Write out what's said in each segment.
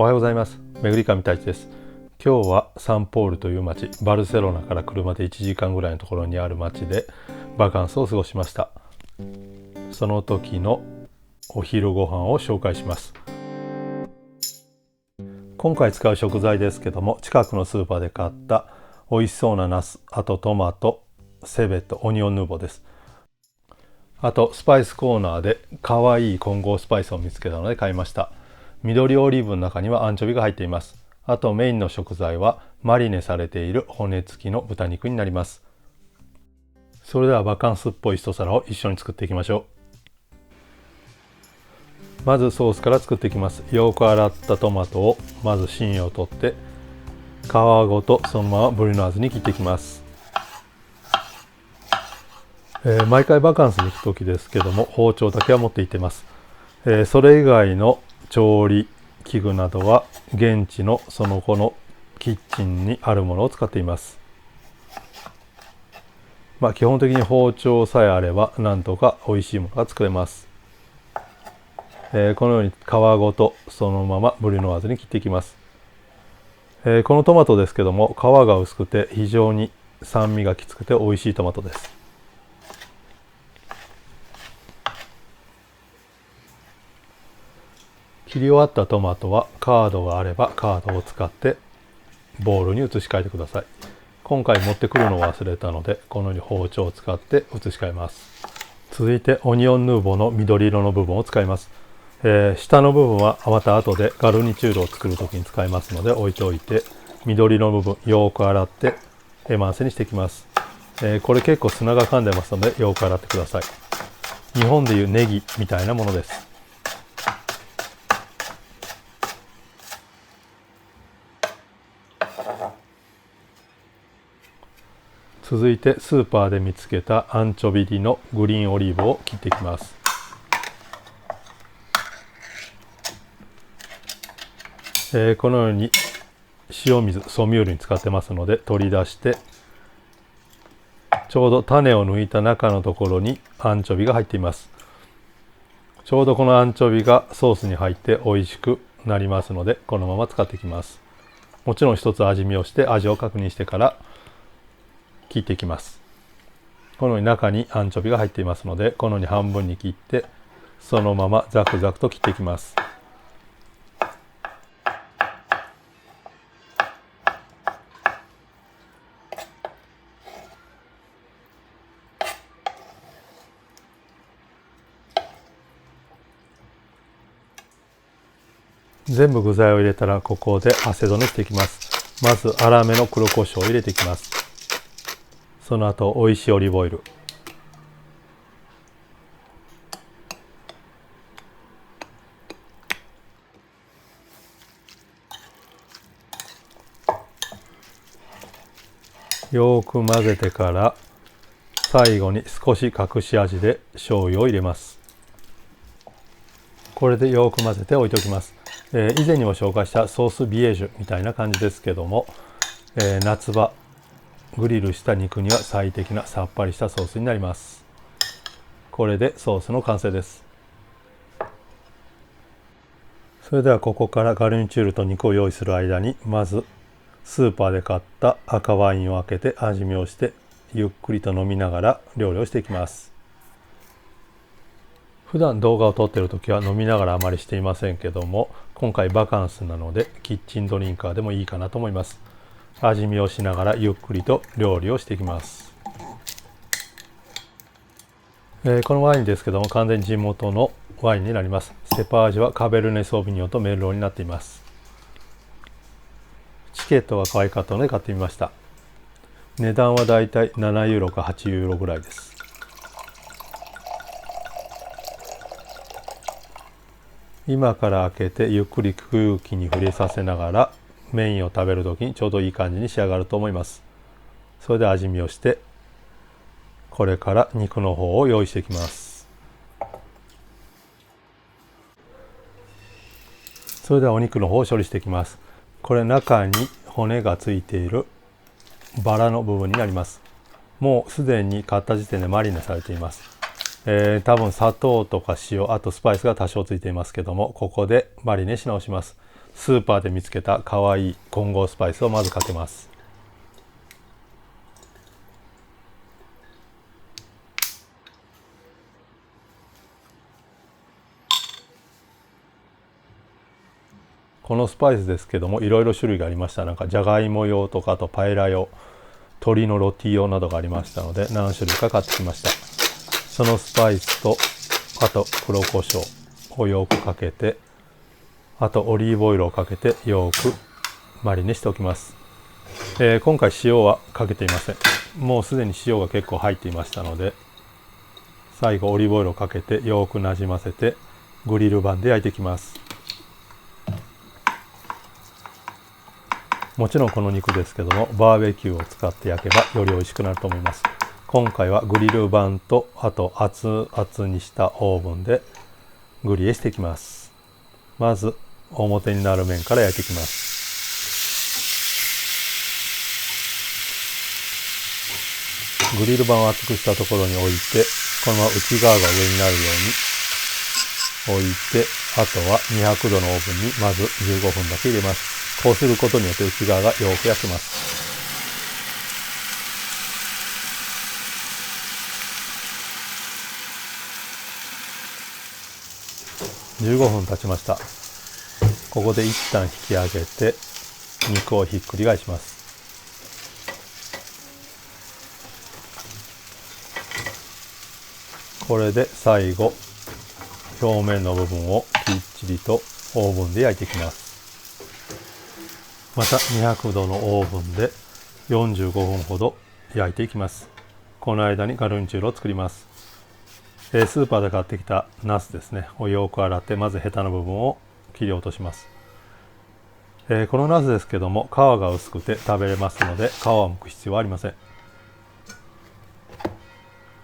おはようございます。めぐりかみたいちです。今日はサンポールという町、バルセロナから車で1時間ぐらいのところにある町でバカンスを過ごしました。その時のお昼ご飯を紹介します。今回使う食材ですけども、近くのスーパーで買った美味しそうなナス、あとトマト、セベとオニオンヌーボーです。あとスパイスコーナーで可愛い混合スパイスを見つけたので買いました。緑オリーブの中にはアンチョビが入っています。あとメインの食材はマリネされている骨付きの豚肉になります。それではバカンスっぽい一皿を一緒に作っていきましょう。まずソースから作っていきます。よく洗ったトマトをまず芯を取って皮ごとそのままブリュノワーズに切っていきます。毎回バカンスに行く時ですけども包丁だけは持って行ってます。それ以外の調理器具などは現地のその子のキッチンにあるものを使っています。基本的に包丁さえあればなんとか美味しいものが作れます。このように皮ごとそのままブリュノワーズに切っていきます。このトマトですけども皮が薄くて非常に酸味がきつくて美味しいトマトです。切り終わったトマトはカードがあればカードを使ってボウルに移し替えてください。今回持ってくるのを忘れたのでこのように包丁を使って移し替えます。続いてオニオンヌーボーの緑色の部分を使います。下の部分はまた後でガルニチュールを作る時に使いますので置いておいて、緑の部分よく洗ってエマンセにしていきます。これ結構砂が噛んでますのでよく洗ってください。日本でいうネギみたいなものです。続いてスーパーで見つけたアンチョビ入りのグリーンオリーブを切っていきます。このように塩水ソミュールに使ってますので取り出してちょうど種を抜いた中のところにアンチョビが入っています。ちょうどこのアンチョビがソースに入って美味しくなりますのでこのまま使っていきます。もちろん一つ味見をして味を確認してから切っていきます。このように中にアンチョビが入っていますのでこのように半分に切ってそのままザクザクと切っていきます。全部具材を入れたらここでアセドネしていきます。まず粗めの黒胡椒を入れていきます。その後おいしいオリーブオイル、よく混ぜてから最後に少し隠し味で醤油を入れます。これでよく混ぜて置いておきます。以前にも紹介したソースビエージュみたいな感じですけども、夏場グリルした肉には最適なさっぱりしたソースになります。これでソースの完成です。それではここからガルニチュールと肉を用意する間にまずスーパーで買った赤ワインを開けて味見をしてゆっくりと飲みながら料理をしていきます。普段動画を撮っている時は飲みながらあまりしていませんけども今回バカンスなのでキッチンドリンカーでもいいかなと思います。味見をしながらゆっくりと料理をしていきます。このワインですけども完全に地元のワインになります。セパージュはカベルネソービニョンとメルローになっています。チケットが可愛かったので買ってみました。値段はだいたい7ユーロか8ユーロぐらいです。今から開けてゆっくり空気に触れさせながらメインを食べる時にちょうどいい感じに仕上がると思います。それで味見をしてこれから肉の方を用意していきます。それではお肉の方を処理していきます。これ中に骨がついているバラの部分になります。もうすでに買った時点でマリネされています。多分砂糖とか塩、あとスパイスが多少ついていますけどもここでマリネし直します。スーパーで見つけたかわいい混合スパイスをまずかけます。このスパイスですけどもいろいろ種類がありました。なんかじゃがいも用とか、あとパエラ用、鶏のロティ用などがありましたので何種類か買ってきました。そのスパイスとあと黒胡椒をよくかけて、あとオリーブオイルをかけてよくマリネしておきます。今回塩はかけていません。もうすでに塩が結構入っていましたので、最後オリーブオイルをかけてよくなじませてグリル板で焼いていきます。もちろんこの肉ですけどもバーベキューを使って焼けばより美味しくなると思います。今回はグリル板とあと熱々にしたオーブンでグリエしていきます。まず表になる面から焼いていきます。グリル板を熱くしたところに置いて、このまま内側が上になるように置いて、あとは200度のオーブンにまず15分だけ入れます。こうすることによって内側がよく焼けます。15分経ちました。ここで一旦引き上げて肉をひっくり返します。これで最後表面の部分をきっちりとオーブンで焼いていきます。また200度のオーブンで45分ほど焼いていきます。この間にガルニチュールを作ります。スーパーで買ってきたナスですねをよく洗って、まずヘタの部分を切り落とします。このナスですけども皮が薄くて食べれますので皮を剥く必要はありません。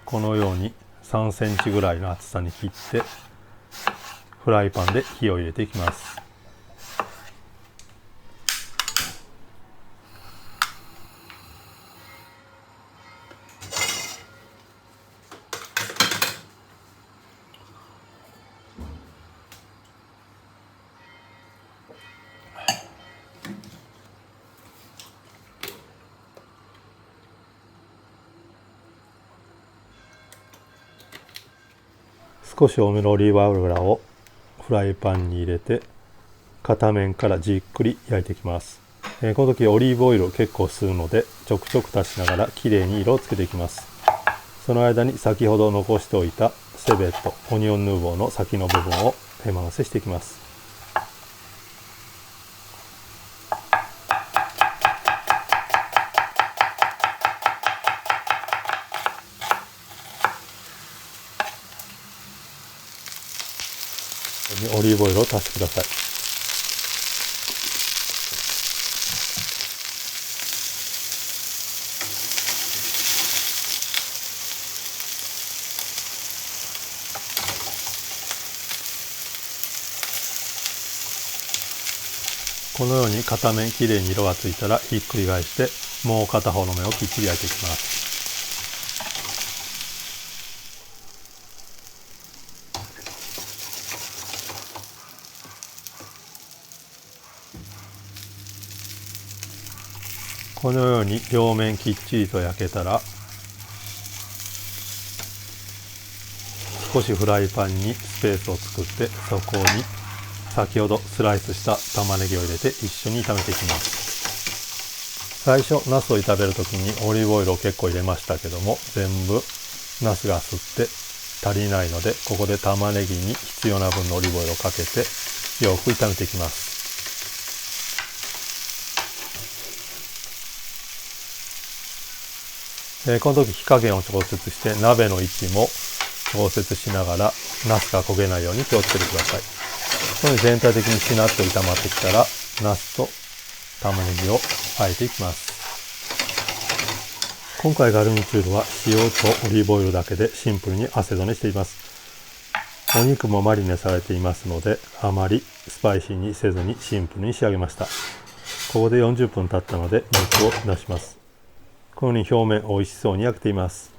このように3センチぐらいの厚さに切ってフライパンで火を入れていきます。少し多めのオリーブ油をフライパンに入れて片面からじっくり焼いていきます。この時オリーブオイルを結構吸うのでちょくちょく足しながらきれいに色をつけていきます。その間に先ほど残しておいたセベットオニオンヌーボーの先の部分を手回せしていきます。オリーブオイルを足してください。このように片面きれいに色がついたらひっくり返してもう片方の面をきっちり焼いていきます。このように両面きっちりと焼けたら少しフライパンにスペースを作ってそこに先ほどスライスした玉ねぎを入れて一緒に炒めていきます。最初ナスを炒める時にオリーブオイルを結構入れましたけども全部ナスが吸って足りないのでここで玉ねぎに必要な分のオリーブオイルをかけてよく炒めていきます。この時火加減を調節して鍋の位置も調節しながらナスが焦げないように気をつけてください。このように全体的にしなっと炒まってきたらナスと玉ねぎを和えていきます。今回ガルニチュールは塩とオリーブオイルだけでシンプルに汗止めしています。お肉もマリネされていますのであまりスパイシーにせずにシンプルに仕上げました。ここで40分経ったので肉を出します。このように表面美味しそうに焼けています。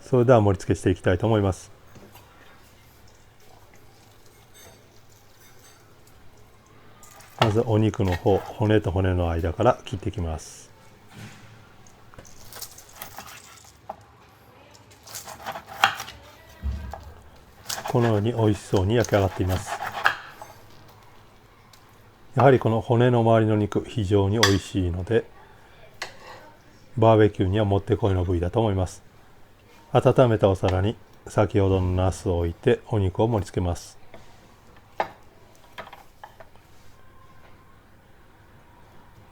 それでは盛り付けしていきたいと思います。まずお肉の方、骨と骨の間から切っていきます。このように美味しそうに焼き上がっています。やはりこの骨の周りの肉非常に美味しいので、バーベキューにはもってこいの部位だと思います。温めたお皿に先ほどのナスを置いてお肉を盛り付けます。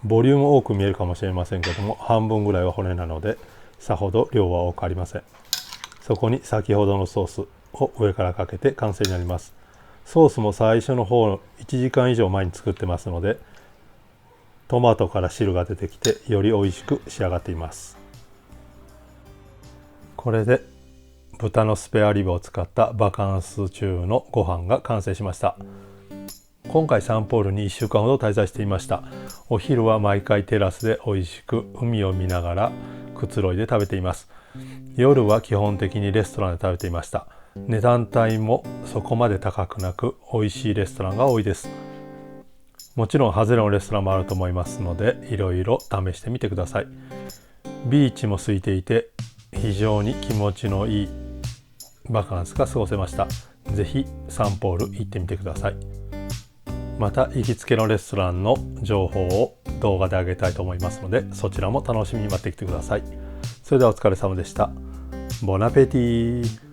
ボリューム多く見えるかもしれませんけども、半分ぐらいは骨なのでさほど量は多くありません。そこに先ほどのソースを上からかけて完成になります。ソースも最初の方の1時間以上前に作ってますので、トマトから汁が出てきてより美味しく仕上がっています。これで豚のスペアリブを使ったバカンス中のご飯が完成しました。今回サンポールに1週間ほど滞在していました。お昼は毎回テラスで美味しく海を見ながらくつろいで食べています。夜は基本的にレストランで食べていました。値段帯もそこまで高くなく美味しいレストランが多いです。もちろん外れのレストランもあると思いますので、いろいろ試してみてください。ビーチも空いていて非常に気持ちのいいバカンスが過ごせました。ぜひサンポール行ってみてください。また行きつけのレストランの情報を動画で上げたいと思いますので、そちらも楽しみに待ってきてください。それではお疲れ様でした。ボナペティー。